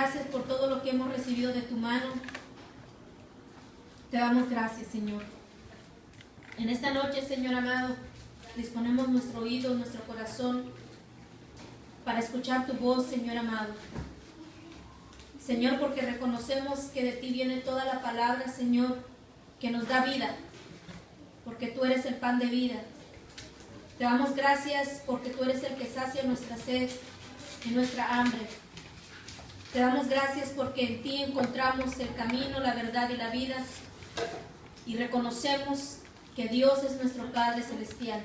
gracias por todo lo que hemos recibido de tu mano. Te damos gracias, Señor. En esta noche, Señor amado, disponemos nuestro oído, nuestro corazón para escuchar tu voz, Señor amado. Señor, porque reconocemos que de ti viene toda la palabra, Señor, que nos da vida, porque tú eres el pan de vida. Te damos gracias porque tú eres el que sacia nuestra sed y nuestra hambre. Te damos gracias porque en ti encontramos el camino, la verdad y la vida, y reconocemos que Dios es nuestro Padre Celestial.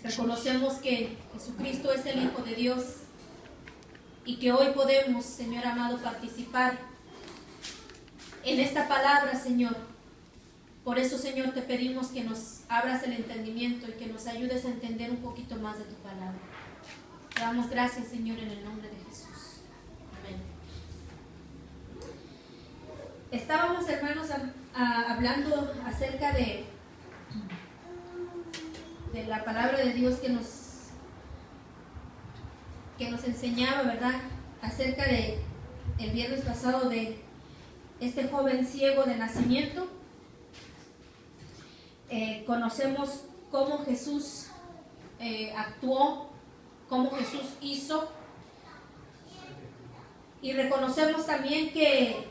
Reconocemos que Jesucristo es el Hijo de Dios y que hoy podemos, Señor amado, participar en esta palabra, Señor. Por eso, Señor, te pedimos que nos abras el entendimiento y que nos ayudes a entender un poquito más de tu palabra. Te damos gracias, Señor, en el nombre de Jesús. Amén. Estábamos, hermanos, hablando acerca de la palabra de Dios que nos enseñaba, ¿verdad? Acerca de el viernes pasado de este joven ciego de nacimiento. Conocemos cómo Jesús actuó, cómo Jesús hizo, y reconocemos también que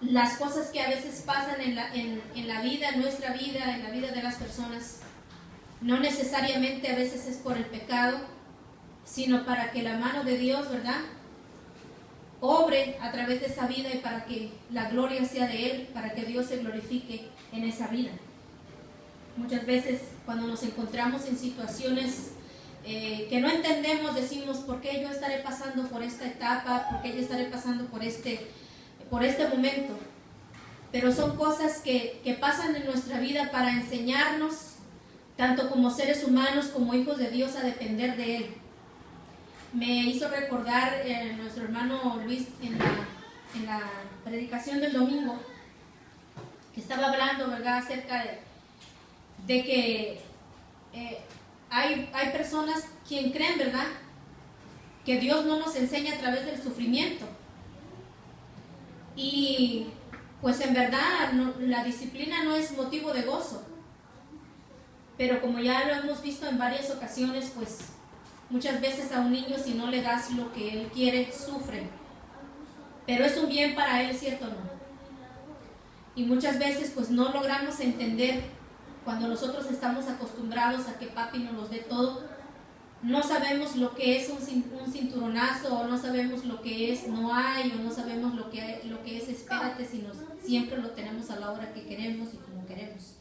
las cosas que a veces pasan en la vida, en nuestra vida, en la vida de las personas, no necesariamente a veces es por el pecado, sino para que la mano de Dios, ¿verdad?, obre a través de esa vida y para que la gloria sea de Él, para que Dios se glorifique en esa vida. Muchas veces cuando nos encontramos en situaciones que no entendemos, decimos, ¿por qué yo estaré pasando por esta etapa? ¿Por qué yo estaré pasando por este momento? Pero son cosas que pasan en nuestra vida para enseñarnos, tanto como seres humanos, como hijos de Dios, a depender de Él. Me hizo recordar nuestro hermano Luis en la predicación del domingo, que estaba hablando, ¿verdad?, acerca de que hay personas quien creen, ¿verdad?, que Dios no nos enseña a través del sufrimiento. Y pues en verdad la disciplina no es motivo de gozo. Pero como ya lo hemos visto en varias ocasiones, pues muchas veces a un niño, si no le das lo que él quiere, sufre. Pero es un bien para él, ¿cierto o no? Y muchas veces pues no logramos entender, cuando nosotros estamos acostumbrados a que papi nos los dé todo, no sabemos lo que es un cinturonazo, o no sabemos lo que es no hay, o no sabemos lo que es espérate, sino siempre lo tenemos a la hora que queremos y como queremos.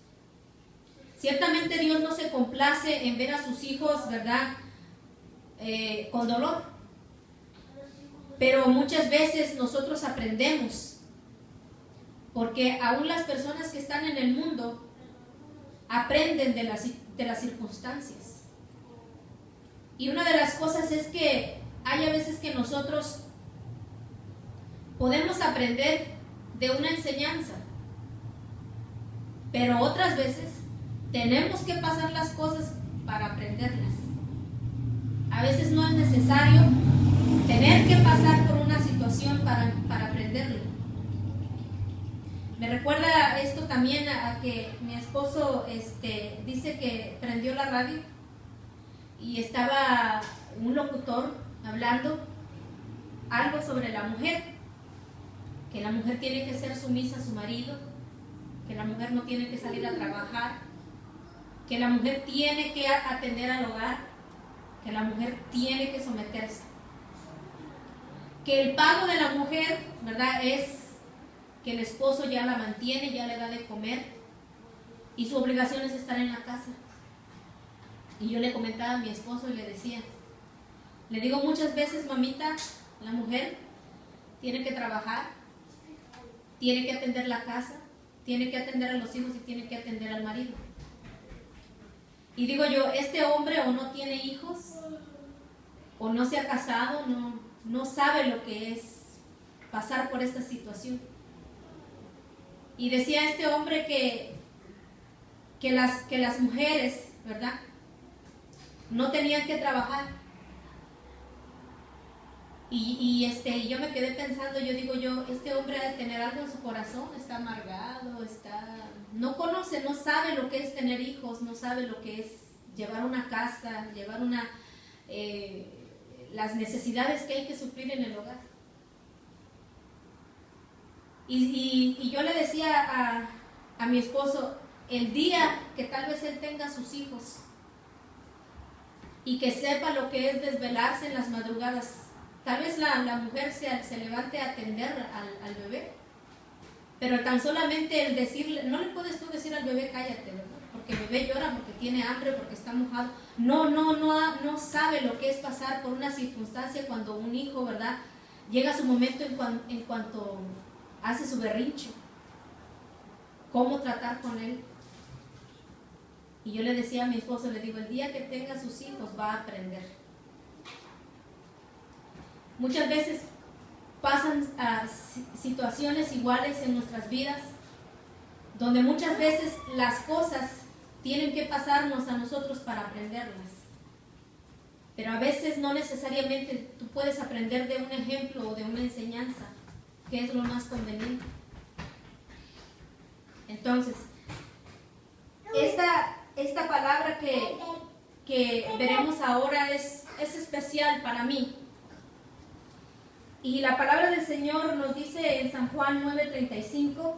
Ciertamente Dios no se complace en ver a sus hijos, ¿verdad?, con dolor. Pero muchas veces nosotros aprendemos, porque aún las personas que están en el mundo aprenden de las circunstancias. Y una de las cosas es que hay a veces que nosotros podemos aprender de una enseñanza, pero otras veces tenemos que pasar las cosas para aprenderlas. A veces no es necesario tener que pasar por una situación para aprenderlo. Me recuerda esto también a que mi esposo dice que prendió la radio y estaba un locutor hablando algo sobre la mujer, que la mujer tiene que ser sumisa a su marido, que la mujer no tiene que salir a trabajar, que la mujer tiene que atender al hogar, que la mujer tiene que someterse, que el pago de la mujer, ¿verdad?, es que el esposo ya la mantiene, ya le da de comer, y su obligación es estar en la casa. Y yo le comentaba a mi esposo y le decía, le digo muchas veces, mamita, la mujer tiene que trabajar, tiene que atender la casa, tiene que atender a los hijos y tiene que atender al marido. Y digo yo, este hombre o no tiene hijos, o no se ha casado, no sabe lo que es pasar por esta situación. Y decía este hombre que las mujeres, ¿verdad?, no tenían que trabajar, Y yo me quedé pensando, yo digo yo, este hombre ha de tener algo en su corazón, está amargado, no conoce, no sabe lo que es tener hijos, no sabe lo que es llevar una casa, llevar las necesidades que hay que suplir en el hogar. Y yo le decía a mi esposo, el día que tal vez él tenga sus hijos y que sepa lo que es desvelarse en las madrugadas, tal vez la mujer se levante a atender al bebé, pero tan solamente el decirle, no le puedes tú decir al bebé cállate, ¿verdad? Porque el bebé llora, porque tiene hambre, porque está mojado. No sabe lo que es pasar por una circunstancia cuando un hijo, ¿verdad? Llega su momento en cuanto hace su berrinche. ¿Cómo tratar con él? Y yo le decía a mi esposo, le digo, el día que tenga sus hijos va a aprender. Muchas veces pasan situaciones iguales en nuestras vidas, donde muchas veces las cosas tienen que pasarnos a nosotros para aprenderlas. Pero a veces no necesariamente tú puedes aprender de un ejemplo o de una enseñanza, que es lo más conveniente. Entonces, esta palabra que veremos ahora es especial para mí. Y la palabra del Señor nos dice en San Juan 9:35,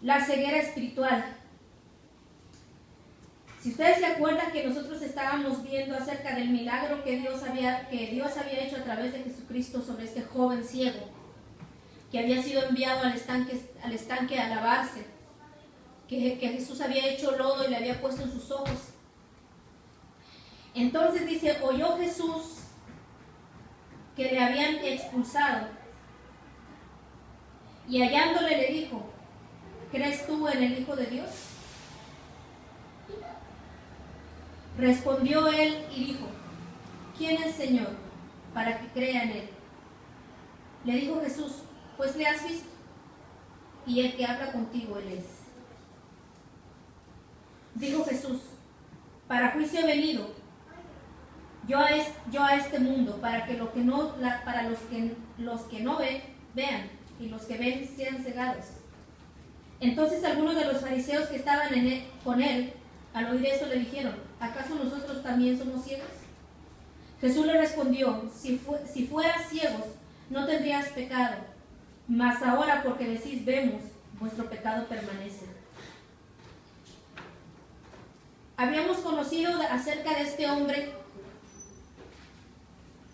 la ceguera espiritual. Si ustedes se acuerdan que nosotros estábamos viendo acerca del milagro que Dios había hecho a través de Jesucristo sobre este joven ciego, que había sido enviado al estanque a lavarse, que Jesús había hecho lodo y le había puesto en sus ojos. Entonces dice, oyó Jesús que le habían expulsado, y hallándole le dijo, ¿crees tú en el Hijo de Dios? Respondió él y dijo, ¿quién es Señor para que crea en él? Le dijo Jesús, pues le has visto, y el que habla contigo él es. Dijo Jesús, para juicio he venido yo a este mundo, para que los que no ven, vean, y los que ven sean cegados. Entonces algunos de los fariseos que estaban con él, al oír esto le dijeron, ¿acaso nosotros también somos ciegos? Jesús le respondió, si fueras ciegos, no tendrías pecado, mas ahora porque decís vemos, vuestro pecado permanece. Habíamos conocido acerca de este hombre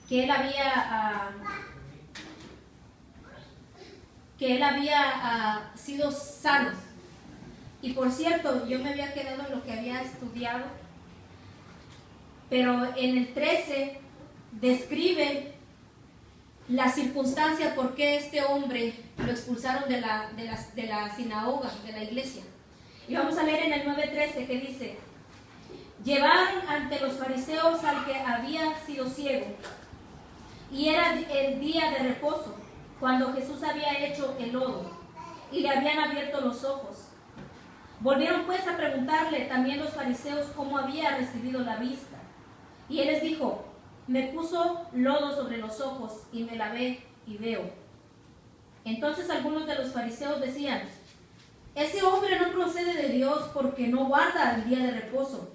que él había sido sano. Y por cierto, yo me había quedado en lo que había estudiado, pero en el 13 describe la circunstancia por qué este hombre lo expulsaron de la sinagoga, de la iglesia. Y vamos a leer en el 9:13 que dice, llevaron ante los fariseos al que había sido ciego, y era el día de reposo, cuando Jesús había hecho el lodo, y le habían abierto los ojos. Volvieron pues a preguntarle también los fariseos cómo había recibido la vista. Y él les dijo, me puso lodo sobre los ojos, y me lavé, y veo. Entonces algunos de los fariseos decían, ese hombre no procede de Dios porque no guarda el día de reposo.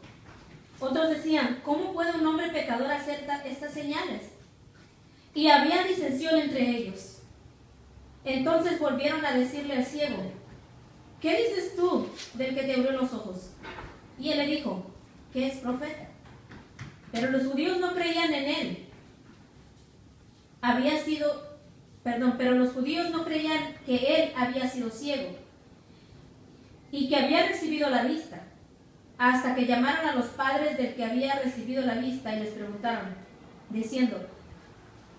Otros decían, ¿cómo puede un hombre pecador hacer estas señales? Y había disensión entre ellos. Entonces volvieron a decirle al ciego, ¿qué dices tú del que te abrió los ojos? Y él le dijo, que es profeta. Pero los judíos no creían en él. Pero los judíos no creían que él había sido ciego y que había recibido la vista, hasta que llamaron a los padres del que había recibido la vista y les preguntaron, diciendo,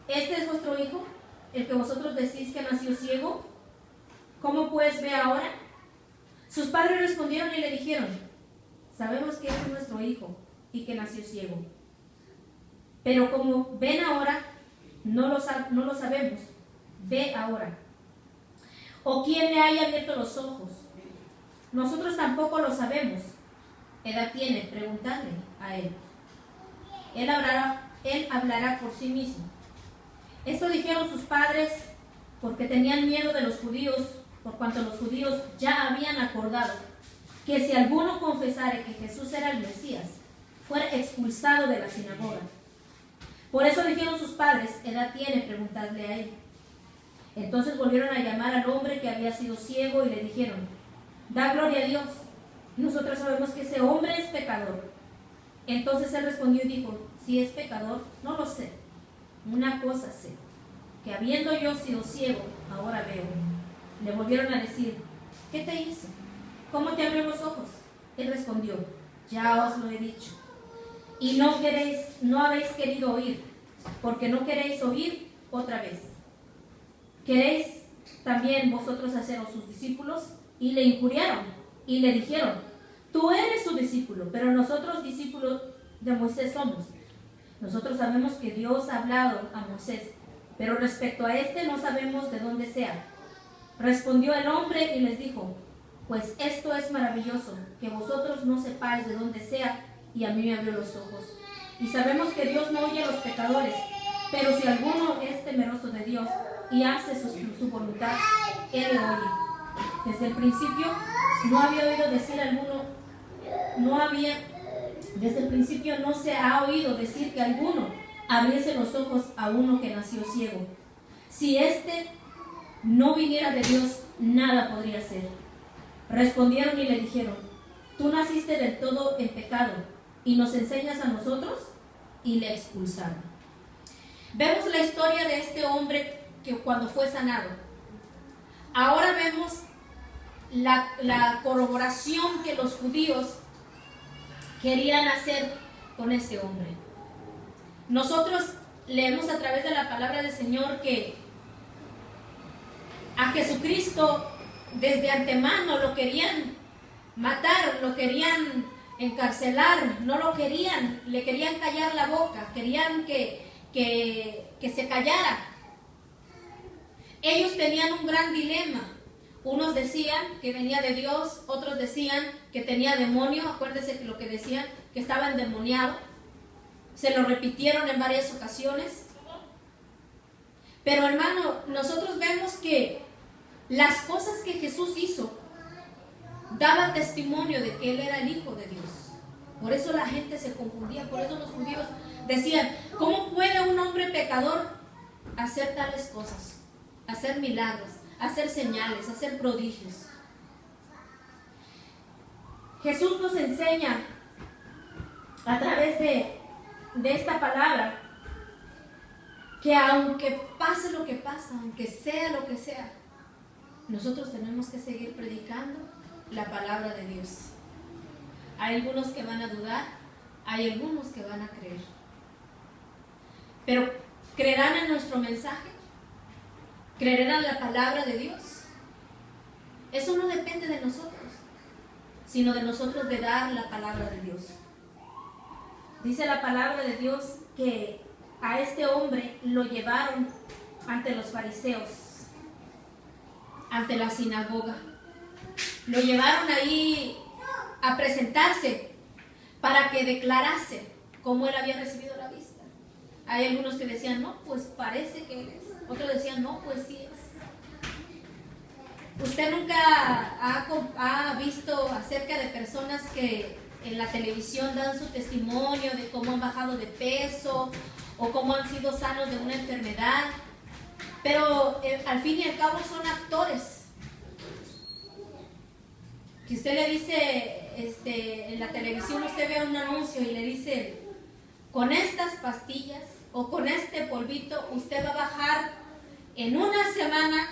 ¿este es vuestro hijo, el que vosotros decís que nació ciego? ¿Cómo pues ve ahora? Sus padres respondieron y le dijeron, sabemos que este es nuestro hijo y que nació ciego. Pero como ven ahora, no lo sabemos. Ve ahora. ¿O quién le haya abierto los ojos? Nosotros tampoco lo sabemos. Edad tiene, preguntadle a él. Él hablará por sí mismo. Esto dijeron sus padres porque tenían miedo de los judíos, por cuanto los judíos ya habían acordado que si alguno confesara que Jesús era el Mesías, fuera expulsado de la sinagoga. Por eso dijeron sus padres: ¿qué edad tiene? Preguntadle a él. Entonces volvieron a llamar al hombre que había sido ciego y le dijeron: da gloria a Dios, nosotros sabemos que ese hombre es pecador. Entonces él respondió y dijo: si es pecador, no lo sé. Una cosa sé, que habiendo yo sido ciego, ahora veo. Le volvieron a decir: ¿qué te hizo? ¿Cómo te abrió los ojos? Él respondió: ya os lo he dicho. Y no habéis querido oír, porque no queréis oír otra vez. ¿Queréis también vosotros haceros sus discípulos? Y le injuriaron y le dijeron: tú eres su discípulo, pero nosotros discípulos de Moisés somos. Nosotros sabemos que Dios ha hablado a Moisés, pero respecto a este no sabemos de dónde sea. Respondió el hombre y les dijo: pues esto es maravilloso, que vosotros no sepáis de dónde sea, y a mí me abrió los ojos. Y sabemos que Dios no oye a los pecadores, pero si alguno es temeroso de Dios y hace su voluntad, Él le oye. Desde el principio no había oído decir alguno, desde el principio no se ha oído decir que alguno abriese los ojos a uno que nació ciego. Si éste no viniera de Dios, nada podría hacer. Respondieron y le dijeron: tú naciste del todo en pecado, ¿y nos enseñas a nosotros? Y le expulsaron. Vemos la historia de este hombre que cuando fue sanado. Ahora vemos la corroboración que los judíos querían hacer con este hombre. Nosotros leemos a través de la palabra del Señor que a Jesucristo desde antemano lo querían matar, lo querían encarcelar, no lo querían, le querían callar la boca, querían que se callara. Ellos tenían un gran dilema. Unos decían que venía de Dios, otros decían que tenía demonio. Acuérdense que lo que decían, que estaba endemoniado. Se lo repitieron en varias ocasiones. Pero hermano, nosotros vemos que las cosas que Jesús hizo daban testimonio de que Él era el Hijo de Dios. Por eso la gente se confundía, por eso los judíos decían: ¿cómo puede un hombre pecador hacer tales cosas? Hacer milagros, hacer señales, hacer prodigios. Jesús nos enseña a través de esta palabra que aunque pase lo que pasa, aunque sea lo que sea, nosotros tenemos que seguir predicando la palabra de Dios. Hay algunos que van a dudar, hay algunos que van a creer. Pero ¿creerán en nuestro mensaje? ¿Creerán en la palabra de Dios? Eso no depende de nosotros, sino de nosotros de dar la palabra de Dios. Dice la palabra de Dios que a este hombre lo llevaron ante los fariseos, ante la sinagoga. Lo llevaron ahí a presentarse para que declarase cómo él había recibido la vista. Hay algunos que decían: no, pues parece que él es. Otros decían: no, pues sí es. ¿Usted nunca ha visto acerca de personas que en la televisión dan su testimonio de cómo han bajado de peso o cómo han sido sanos de una enfermedad? Pero al fin y al cabo son actores. Que usted le dice, en la televisión usted ve un anuncio y le dice: con estas pastillas o con este polvito usted va a bajar en una semana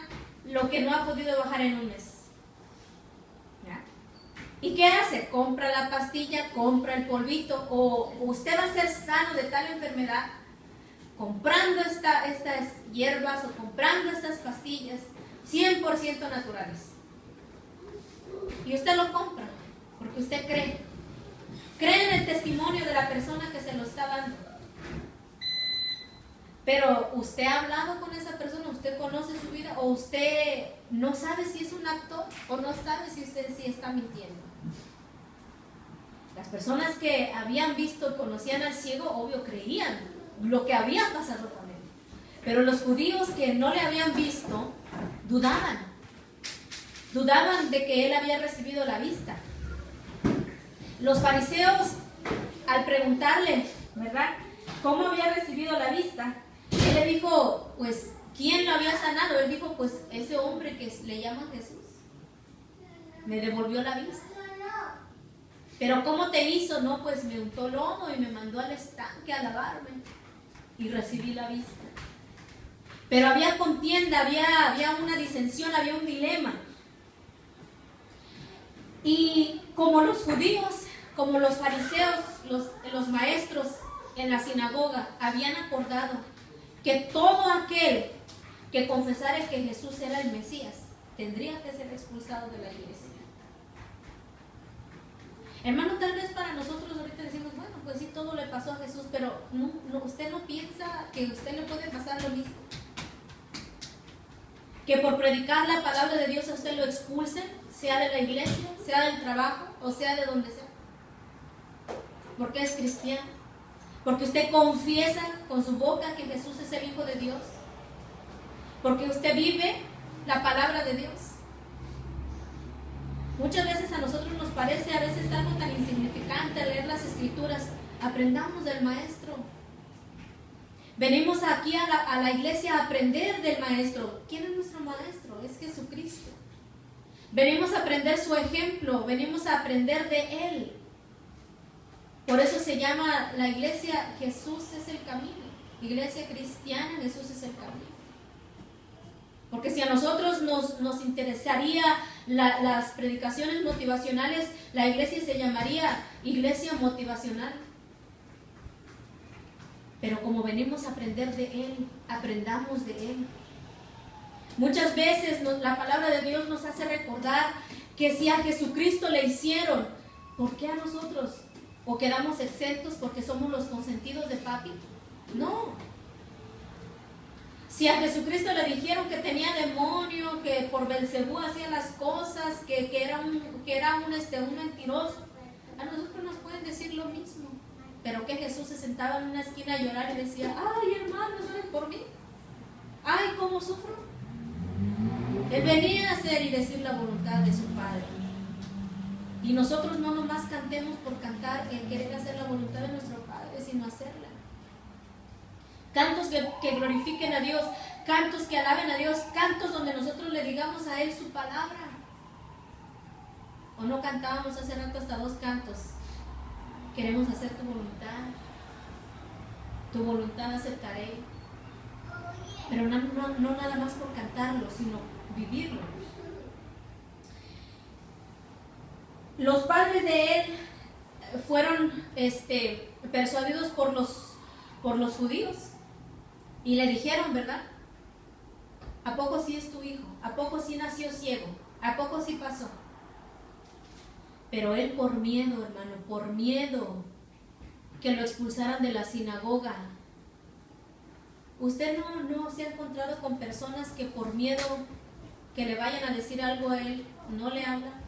lo que no ha podido bajar en un mes. ¿Ya? ¿Y qué hace? Compra la pastilla, compra el polvito, o usted va a ser sano de tal enfermedad comprando estas hierbas o comprando estas pastillas 100% naturales. Y usted lo compra porque usted cree en el testimonio de la persona que se lo está dando. Pero usted ha hablado con esa persona, usted conoce su vida, o usted no sabe si es un actor, o no sabe si usted sí está mintiendo. Las personas que habían visto y conocían al ciego, obvio, creían lo que había pasado con él. Pero los judíos que no le habían visto, dudaban de que él había recibido la vista. Los fariseos, al preguntarle, ¿verdad?, cómo había recibido la vista, él le dijo, pues, ¿quién lo había sanado? Él dijo, pues, ese hombre que le llaman Jesús me devolvió la vista. Pero ¿cómo te hizo? No, pues me untó lodo y me mandó al estanque a lavarme y recibí la vista. Pero había contienda, había una disensión, había un dilema. Y como los judíos, como los fariseos, los maestros en la sinagoga habían acordado que todo aquel que confesara que Jesús era el Mesías tendría que ser expulsado de la iglesia. Hermano, tal vez para nosotros ahorita decimos, bueno, pues sí, todo le pasó a Jesús, pero usted no piensa que a usted le puede pasar lo mismo. Que por predicar la palabra de Dios a usted lo expulsen, sea de la iglesia, sea del trabajo o sea de donde sea. Porque es cristiano. Porque usted confiesa con su boca que Jesús es el Hijo de Dios. Porque usted vive la palabra de Dios. Muchas veces a nosotros nos parece a veces algo tan insignificante leer las Escrituras. Aprendamos del Maestro. Venimos aquí a la iglesia a aprender del Maestro. ¿Quién es nuestro Maestro? Es Jesucristo. Venimos a aprender su ejemplo, venimos a aprender de Él. Por eso se llama la iglesia Jesús es el camino. Iglesia cristiana, Jesús es el camino. Porque si a nosotros nos interesaría las predicaciones motivacionales, la iglesia se llamaría iglesia motivacional. Pero como venimos a aprender de Él, aprendamos de Él. Muchas veces la palabra de Dios nos hace recordar que si a Jesucristo le hicieron, ¿por qué a nosotros? ¿O quedamos exentos porque somos los consentidos de papi? No. Si a Jesucristo le dijeron que tenía demonio, que por Belcebú hacía las cosas, que era un mentiroso, a nosotros nos pueden decir lo mismo. Pero que Jesús se sentaba en una esquina a llorar y decía, ay hermanos, oren por mí. Ay, cómo sufro. Él venía a hacer y decir la voluntad de su Padre. Y nosotros no nomás cantemos por cantar, en querer hacer la voluntad de nuestro Padre, sino hacerla. Cantos que glorifiquen a Dios, cantos que alaben a Dios, cantos donde nosotros le digamos a Él su palabra. ¿O no cantábamos hace rato hasta 2 cantos? Queremos hacer tu voluntad aceptaré. Pero no nada más por cantarlo, sino vivirlo. Los padres de él fueron persuadidos por los judíos y le dijeron, ¿verdad? ¿A poco sí es tu hijo? ¿A poco sí nació ciego? ¿A poco sí pasó? Pero él por miedo, hermano, por miedo que lo expulsaran de la sinagoga. ¿Usted no se ha encontrado con personas que por miedo que le vayan a decir algo a él, no le hablan?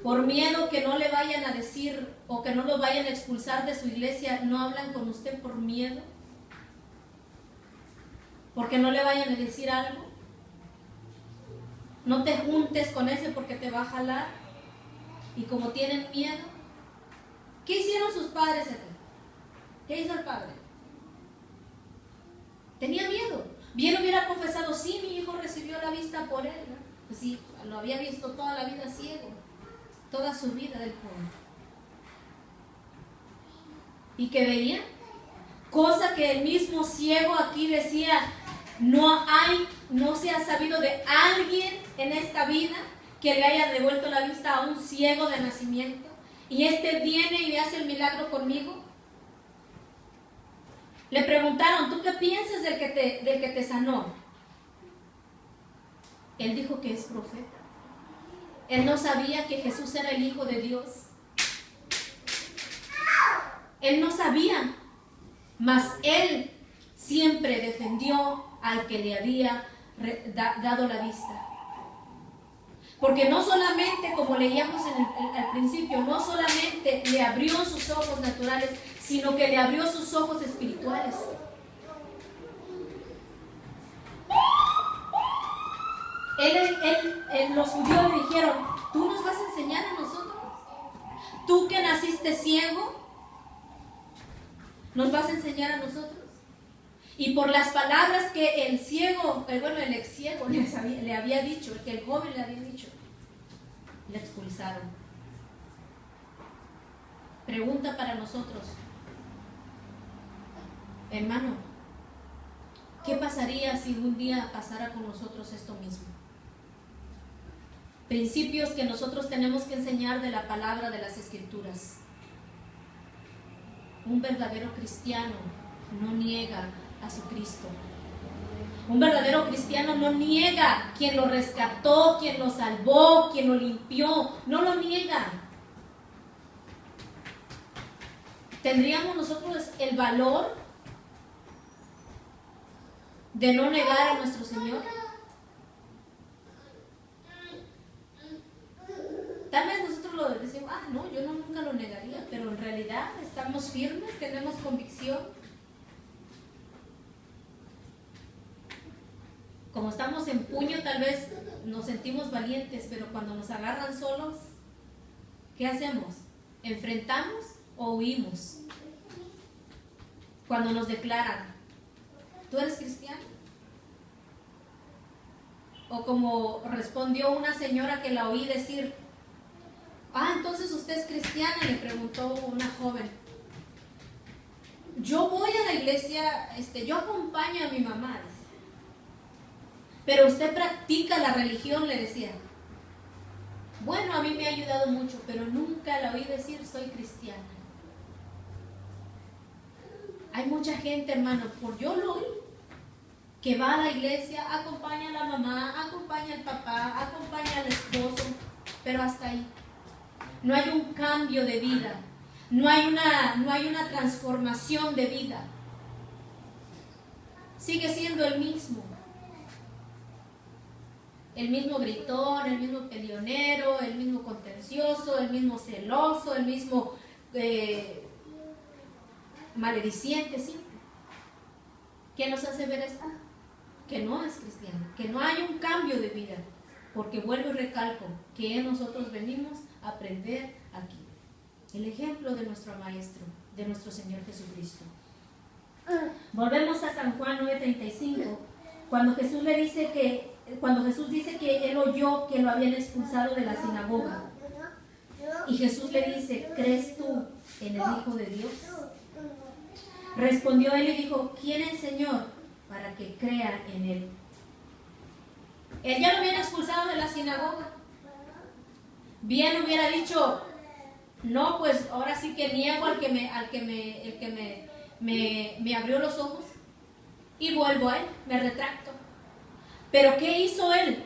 Por miedo que no le vayan a decir o que no lo vayan a expulsar de su iglesia, ¿no hablan con usted por miedo? Porque no le vayan a decir algo. No te juntes con ese porque te va a jalar. Y como tienen miedo, ¿qué hicieron sus padres aquí? ¿Qué hizo el padre? Tenía miedo. Bien hubiera confesado, sí, mi hijo recibió la vista por él, ¿no? Pues sí, lo había visto toda la vida ciego, toda su vida del joven. ¿Y qué veía? Cosa que el mismo ciego aquí decía, no se ha sabido de alguien en esta vida que le haya devuelto la vista a un ciego de nacimiento. Y viene y hace el milagro conmigo. Le preguntaron, ¿tú qué piensas del que te sanó? Él dijo que es profeta. Él no sabía que Jesús era el Hijo de Dios. Él no sabía, mas él siempre defendió al que le había dado la vista. Porque no solamente, como leíamos al principio, no solamente le abrió sus ojos naturales, sino que le abrió sus ojos espirituales. Los judíos le dijeron, ¿tú nos vas a enseñar a nosotros? ¿Tú que naciste ciego, nos vas a enseñar a nosotros? Y por las palabras que el ciego, el ex ciego le había dicho, que el joven le había dicho, le expulsaron. Pregunta para nosotros, hermano, ¿qué pasaría si un día pasara con nosotros esto mismo? Principios que nosotros tenemos que enseñar de la palabra de las Escrituras. Un verdadero cristiano no niega a su Cristo. Un verdadero cristiano no niega quien lo rescató, quien lo salvó, quien lo limpió. No lo niega. ¿Tendríamos nosotros el valor de no negar a nuestro Señor? Tal vez nosotros lo decimos, no, yo nunca lo negaría, pero en realidad estamos firmes, tenemos convicción. Como estamos en puño, tal vez nos sentimos valientes, pero cuando nos agarran solos, ¿qué hacemos? ¿Enfrentamos o huimos? Cuando nos declaran, ¿tú eres cristiano? O como respondió una señora que la oí decir, entonces usted es cristiana, le preguntó una joven. Yo voy a la iglesia, yo acompaño a mi mamá, dice. Pero usted practica la religión, le decía. Bueno, a mí me ha ayudado mucho, pero nunca la oí decir soy cristiana. Hay mucha gente, hermano, yo lo oí, que va a la iglesia, acompaña a la mamá, acompaña al papá, acompaña al esposo, pero hasta ahí. No hay un cambio de vida, no hay una transformación de vida. Sigue siendo el mismo gritón, el mismo peleonero, el mismo contencioso, el mismo celoso, el mismo malediciente, siempre. ¿Qué nos hace ver esto? Que no es cristiano, que no hay un cambio de vida, porque vuelvo y recalco que nosotros venimos a aprender aquí. El ejemplo de nuestro Maestro, de nuestro Señor Jesucristo. Volvemos a San Juan 9:35, cuando Jesús dice que él oyó que lo habían expulsado de la sinagoga. Y Jesús le dice, ¿crees tú en el Hijo de Dios? Respondió él y dijo, ¿quién es Señor para que crean en él? Él ya lo habían expulsado de la sinagoga. Bien hubiera dicho, no, pues ahora sí que niego al que me abrió los ojos y vuelvo a él, me retracto. Pero ¿qué hizo él?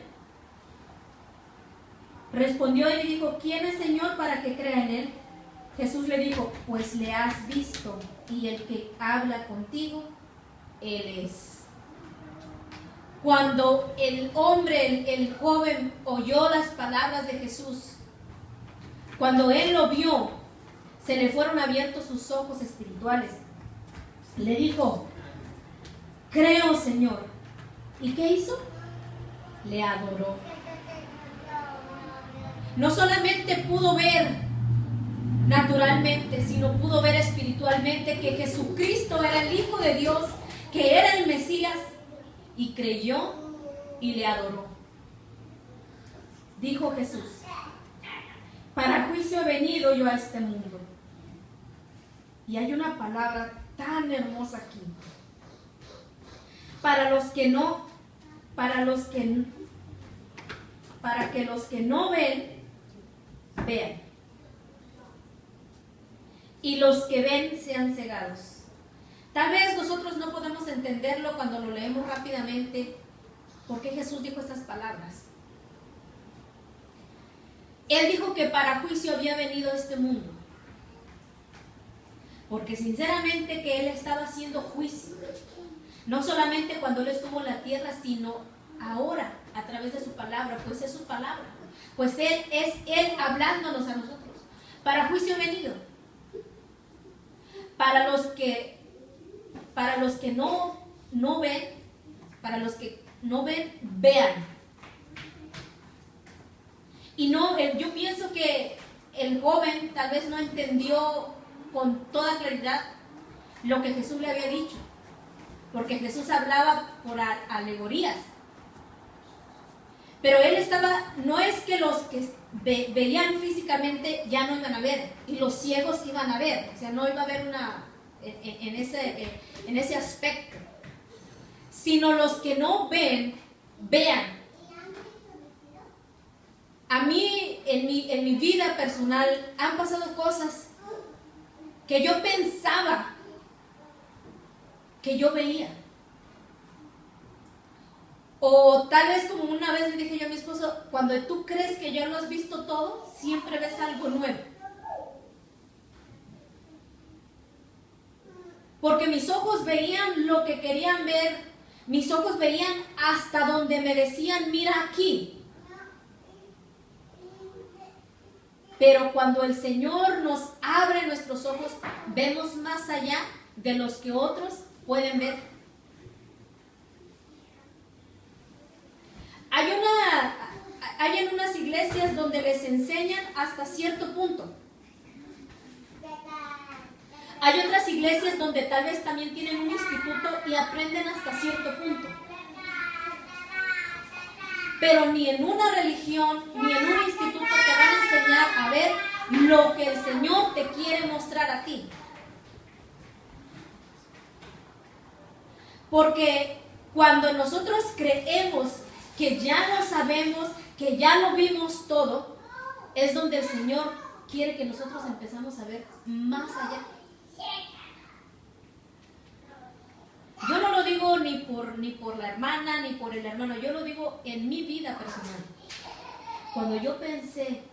Respondió él y dijo, ¿quién es Señor para que crea en él? Jesús le dijo, pues le has visto y el que habla contigo, él es. Cuando el hombre, el joven, oyó las palabras de Jesús, cuando él lo vio, se le fueron abiertos sus ojos espirituales. Le dijo, creo, Señor. ¿Y qué hizo? Le adoró. No solamente pudo ver naturalmente, sino pudo ver espiritualmente que Jesucristo era el Hijo de Dios, que era el Mesías, y creyó y le adoró. Dijo Jesús, para juicio he venido yo a este mundo. Y hay una palabra tan hermosa aquí. Para que los que no ven, vean. Y los que ven sean cegados. Tal vez nosotros no podemos entenderlo cuando lo leemos rápidamente, por qué Jesús dijo estas palabras. Él dijo que para juicio había venido a este mundo. Porque sinceramente que Él estaba haciendo juicio. No solamente cuando Él estuvo en la tierra, sino ahora, a través de su palabra, pues es su palabra. Pues es Él hablándonos a nosotros. Para juicio ha venido. Para los que no ven, vean. Y no, yo pienso que el joven tal vez no entendió con toda claridad lo que Jesús le había dicho, porque Jesús hablaba por alegorías. Pero él estaba, no es que los que veían físicamente ya no iban a ver, y los ciegos iban a ver, o sea, no iba a haber en ese aspecto, sino los que no ven, vean. A mí, en mi vida personal, han pasado cosas que yo pensaba que yo veía. O tal vez como una vez le dije yo a mi esposo, cuando tú crees que ya lo has visto todo, siempre ves algo nuevo. Porque mis ojos veían lo que querían ver, mis ojos veían hasta donde me decían, mira aquí. Pero cuando el Señor nos abre nuestros ojos, vemos más allá de los que otros pueden ver. Hay en unas iglesias donde les enseñan hasta cierto punto. Hay otras iglesias donde tal vez también tienen un instituto y aprenden hasta cierto punto. Pero ni en una religión, ni en un instituto te van a enseñar a ver lo que el Señor te quiere mostrar a ti. Porque cuando nosotros creemos que ya lo sabemos, que ya lo vimos todo, es donde el Señor quiere que nosotros empezamos a ver más allá. Yo no lo digo ni por la hermana, ni por el hermano, yo lo digo en mi vida personal. Cuando yo pensé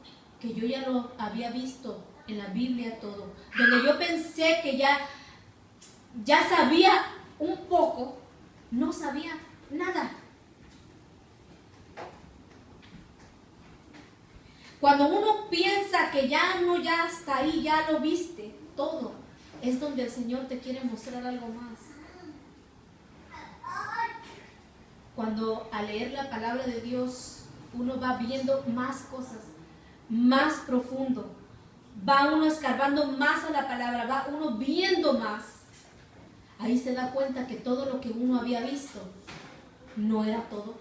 que yo ya lo había visto en la Biblia todo, donde yo pensé que ya sabía un poco, no sabía nada. Cuando uno piensa que ya hasta ahí, ya lo viste todo, es donde el Señor te quiere mostrar algo más. Cuando al leer la palabra de Dios, uno va viendo más cosas, más profundo, va uno escarbando más a la palabra, va uno viendo más. Ahí se da cuenta que todo lo que uno había visto no era todo.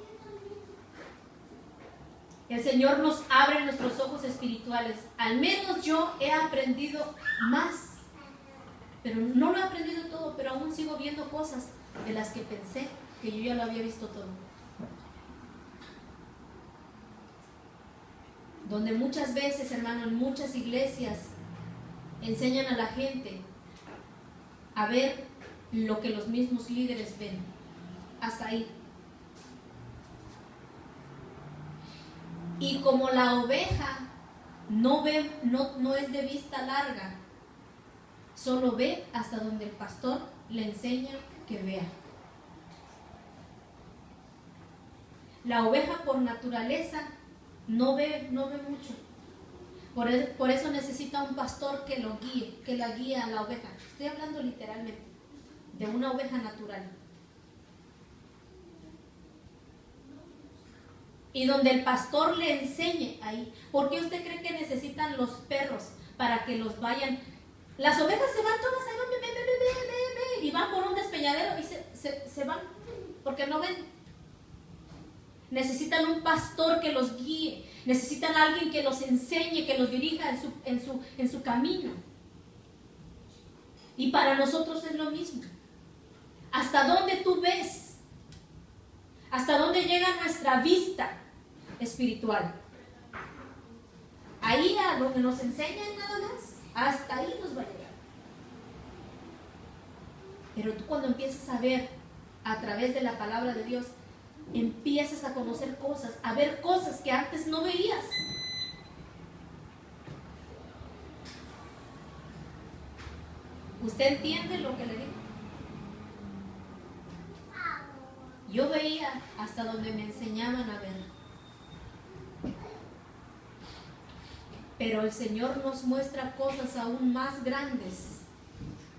El Señor nos abre nuestros ojos espirituales. Al menos yo he aprendido más, pero no lo he aprendido todo, pero aún sigo viendo cosas de las que pensé que yo ya lo había visto todo. Donde muchas veces, hermano, en muchas iglesias enseñan a la gente a ver lo que los mismos líderes ven. Hasta ahí. Y como la oveja no es de vista larga, solo ve hasta donde el pastor le enseña que vea. La oveja por naturaleza no ve mucho. Por eso necesita un pastor que lo guíe, que la guíe a la oveja. Estoy hablando literalmente de una oveja natural. Y donde el pastor le enseñe ahí. ¿Por qué usted cree que necesitan los perros para que los vayan? Las ovejas se van todas, ahí van, y van por un despeñadero y se van porque no ven. Necesitan un pastor que los guíe. Necesitan a alguien que los enseñe, que los dirija en su camino. Y para nosotros es lo mismo. ¿Hasta dónde tú ves? ¿Hasta dónde llega nuestra vista espiritual? Ahí a donde nos enseñan nada más, hasta ahí nos va a llegar. Pero tú cuando empiezas a ver a través de la palabra de Dios, empiezas a conocer cosas, a ver cosas que antes no veías. ¿Usted entiende lo que le digo? Yo veía hasta donde me enseñaban a ver. Pero el Señor nos muestra cosas aún más grandes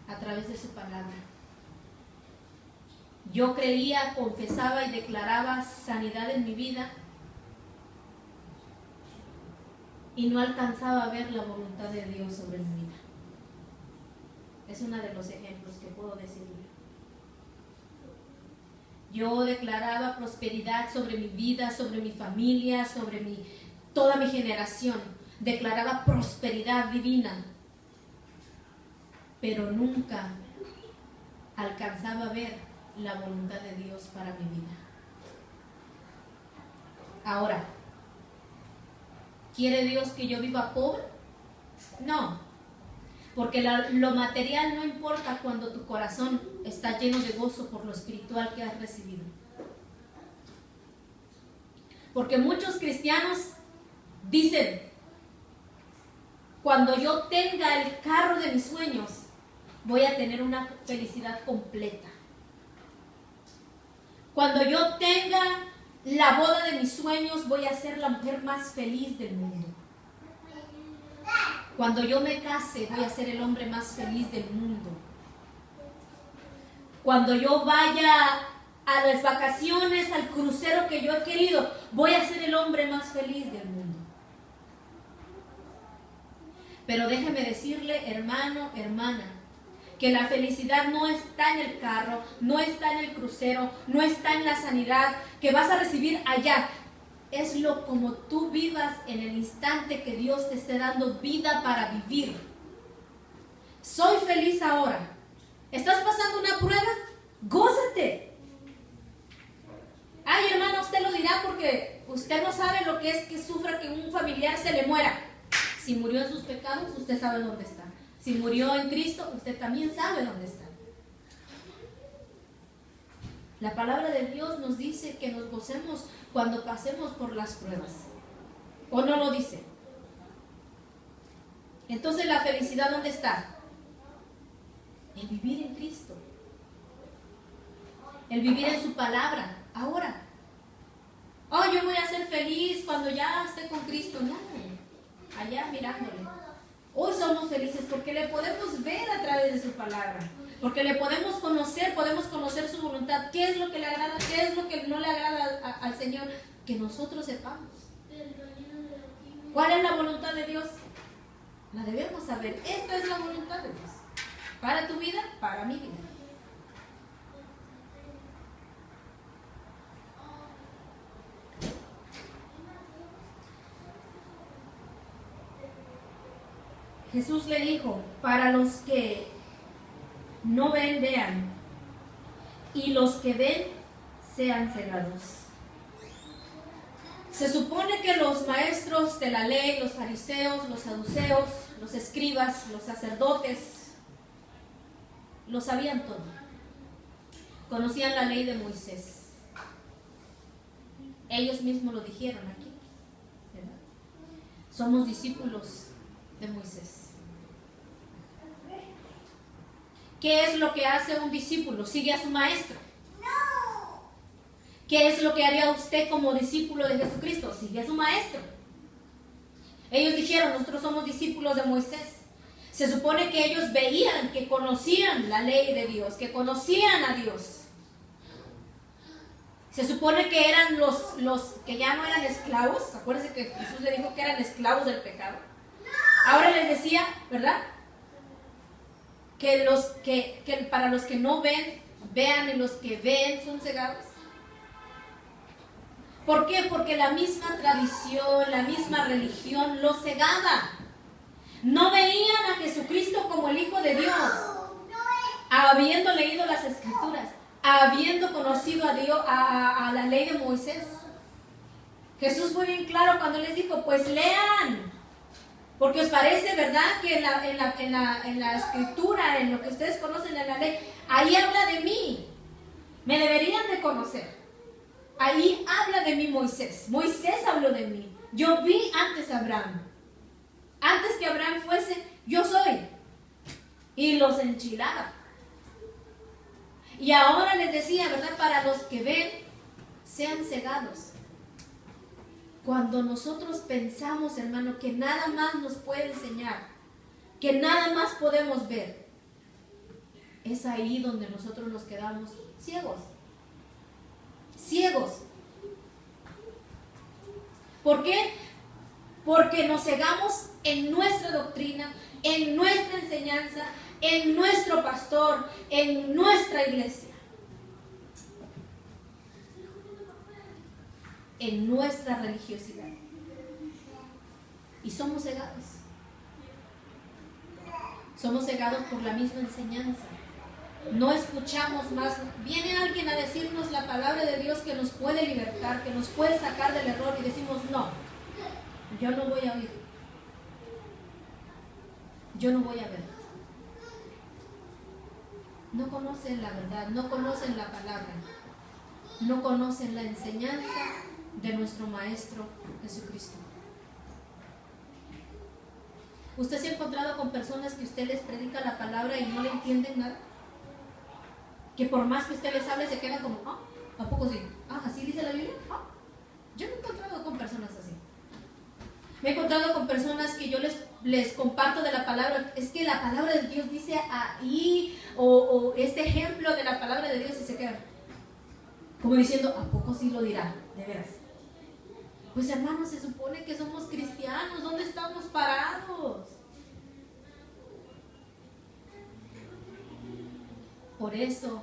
a través de su palabra. Yo creía, confesaba y declaraba sanidad en mi vida. y no alcanzaba a ver la voluntad de Dios sobre mi vida. Es uno de los ejemplos que puedo decirle. Yo declaraba prosperidad sobre mi vida, sobre mi familia, sobre toda mi generación. Declaraba prosperidad divina, pero nunca alcanzaba a ver la voluntad de Dios para mi vida. Ahora, ¿quiere Dios que yo viva pobre? No, porque lo material no importa cuando tu corazón está lleno de gozo por lo espiritual que has recibido. Porque muchos cristianos dicen, cuando yo tenga el carro de mis sueños, voy a tener una felicidad completa. Cuando yo tenga la boda de mis sueños, voy a ser la mujer más feliz del mundo. Cuando yo me case, voy a ser el hombre más feliz del mundo. Cuando yo vaya a las vacaciones, al crucero que yo he querido, voy a ser el hombre más feliz del mundo. Pero déjeme decirle, hermano, hermana, que la felicidad no está en el carro, no está en el crucero, no está en la sanidad que vas a recibir allá. Es lo como tú vivas en el instante que Dios te esté dando vida para vivir. Soy feliz ahora. ¿Estás pasando una prueba? Gózate. Ay, hermano, usted lo dirá porque usted no sabe lo que es que sufra que un familiar se le muera. Si murió en sus pecados, usted sabe dónde está. Si murió en Cristo, usted también sabe dónde está. La palabra de Dios nos dice que nos gocemos cuando pasemos por las pruebas. ¿O no lo dice? Entonces, ¿la felicidad dónde está? El vivir en Cristo. El vivir en su palabra. Ahora. Oh, yo voy a ser feliz cuando ya esté con Cristo. No. Allá mirándole. Hoy somos felices porque le podemos ver a través de su palabra, porque le podemos conocer su voluntad, qué es lo que le agrada, qué es lo que no le agrada al Señor, que nosotros sepamos. ¿Cuál es la voluntad de Dios? La debemos saber. Esta es la voluntad de Dios. Para tu vida, para mi vida. Jesús le dijo, para los que no ven, vean, y los que ven, sean cegados. Se supone que los maestros de la ley, los fariseos, los saduceos, los escribas, los sacerdotes, lo sabían todo. Conocían la ley de Moisés. Ellos mismos lo dijeron aquí, ¿verdad? Somos discípulos de Moisés. ¿Qué es lo que hace un discípulo? Sigue a su maestro. ¿Qué es lo que haría usted como discípulo de Jesucristo? Sigue a su maestro. Ellos dijeron, nosotros somos discípulos de Moisés. Se supone que ellos veían, que conocían la ley de Dios, que conocían a Dios. Se supone que eran los que ya no eran esclavos. Acuérdense que Jesús le dijo que eran esclavos del pecado. Ahora les decía, ¿verdad? Que para los que no ven, vean, y los que ven son cegados. ¿Por qué? Porque la misma tradición, la misma religión los cegaba. No veían a Jesucristo como el Hijo de Dios, habiendo leído las Escrituras, habiendo conocido a Dios, a la ley de Moisés. Jesús fue bien claro cuando les dijo, pues lean. Porque os parece, ¿verdad?, que en la Escritura, en lo que ustedes conocen en la ley, ahí habla de mí. Me deberían de conocer. Ahí habla de mí Moisés. Moisés habló de mí. Yo vi antes a Abraham. Antes que Abraham fuese, yo soy. Y los enchilaba. Y ahora les decía, ¿verdad?, para los que ven, sean cegados. Cuando nosotros pensamos, hermano, que nada más nos puede enseñar, que nada más podemos ver, es ahí donde nosotros nos quedamos ciegos. Ciegos. ¿Por qué? porque nos cegamos en nuestra doctrina, en nuestra enseñanza, en nuestro pastor, en nuestra iglesia, en nuestra religiosidad. Y somos cegados. Somos cegados por la misma enseñanza. No escuchamos más. Viene alguien a decirnos la palabra de Dios que nos puede libertar, que nos puede sacar del error, y decimos, no, yo no voy a oír. Yo no voy a ver. No conocen la verdad, no conocen la palabra, no conocen la enseñanza de nuestro Maestro Jesucristo. ¿Usted se ha encontrado con personas que usted les predica la palabra y no le entienden nada? Que por más que usted les hable se quedan como, ¿a poco sí? ¿Así dice la Biblia? Yo me he encontrado con personas así. Me he encontrado con personas que yo les comparto de la palabra. Es que la palabra de Dios dice ahí, o este ejemplo de la palabra de Dios, y se quedan como diciendo, ¿a poco sí lo dirá? De veras. Pues hermanos, se supone que somos cristianos. ¿Dónde estamos parados? Por eso